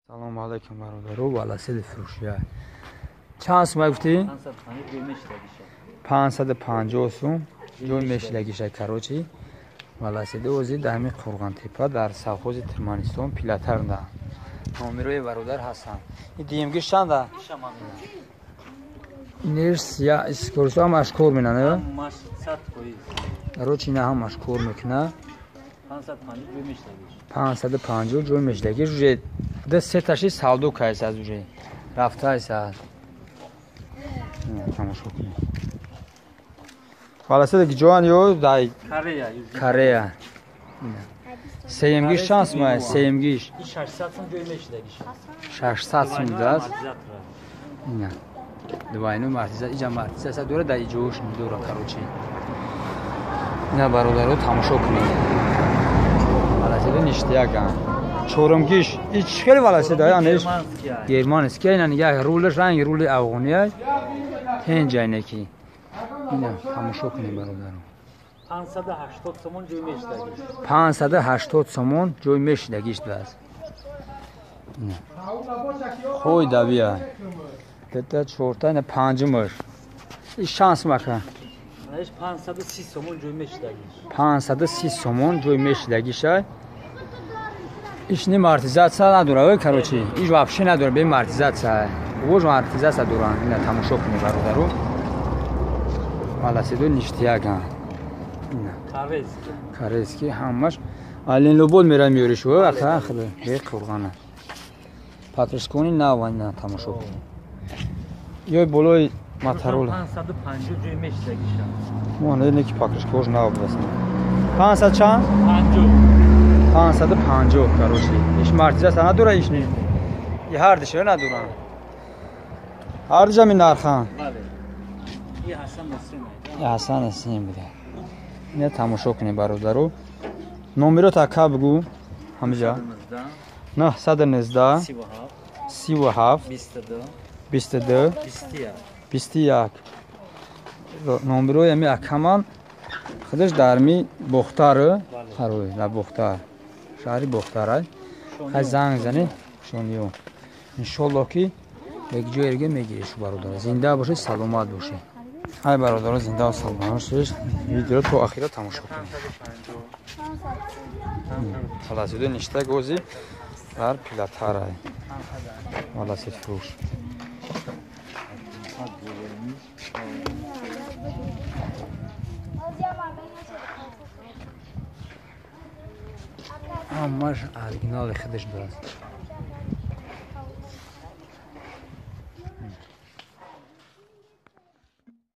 سلام علیکم برادرو والا سید فروشیه چند سوم گفتی 550 سوم جوی میشلگیشه کروچی والا سید اوزی دمی قرغان تپه در سوخوز ترمانستان پیلاتر ده نومیروی برادر هستن این دیمگی چنده نیرس یا اسکورسو هم مشکور مینه روچی نه هم مشکور میکنه 550 جوی میشلگی جوی ده سه تاشی سالدو کایست از جوی رفته است تماشا کنید والا سید جوان یو دای کره سیمگیش شانس ماه سیمگیش 600 سوم جوی میشلگیش 600 سوم دست نه دوایینو مرتیزه اینجا مرتیزه است دوره دای جوش دوره کروچی نه برادرو تماشا کنید والا نیشتیاگان چورمگیش هیچ خیلی والا سید آنش گرمانسکی اینا نگاه رولش رنگ رول افغانیه هنج اینکی اینا تماشا کنید برادرو 580 سومون جوی میشلگیش 580 سومون جوی میشلگیش بس خوی دبیا دتا چورتا نه پنجمش این شانس مکن 530 سومون جوی میشلگیش 530 سومون جوی میشلگیش ایش نی مارتیزاتسا نداره کروچی ایش вообще نداره به مارتیزاتسا وژ مارتیزاتسا دوران اینا تماشا کنید برادرو والا سیدو نیشتیاگان اینا کارسکی همش الین لوبول میرم میوریشو وقتا خدا به قرغانه پاترسکونی نه تماشا کنید یه بالای ماترول 550 جوی میشلگیش مونه نیکی پاکرسکوش نه بس 500 چند 550 کروچی ایش مارتیزاتسا نداره ایش نی یه هر دشه نداره هر جا می نرخان یه حسن نسیم بوده اینه تماشا کنی برادرو نومیرو تا بگو همجا 919 37 22 21 نومیرو یمی اکمان خودش درمی بختاره خروی لا بختار شهری بختاره خیلی زنگ زنی شونیو انشالله که یک جایگه میگیریش برادر زنده باشه سلامت باشه های برادر زنده و سلامت باشه ویدیو تو اخیرا تماشا کنید خلاص دو نشته گوزی در پیلاتر های والا سید فروش همش اورجینال خودش درست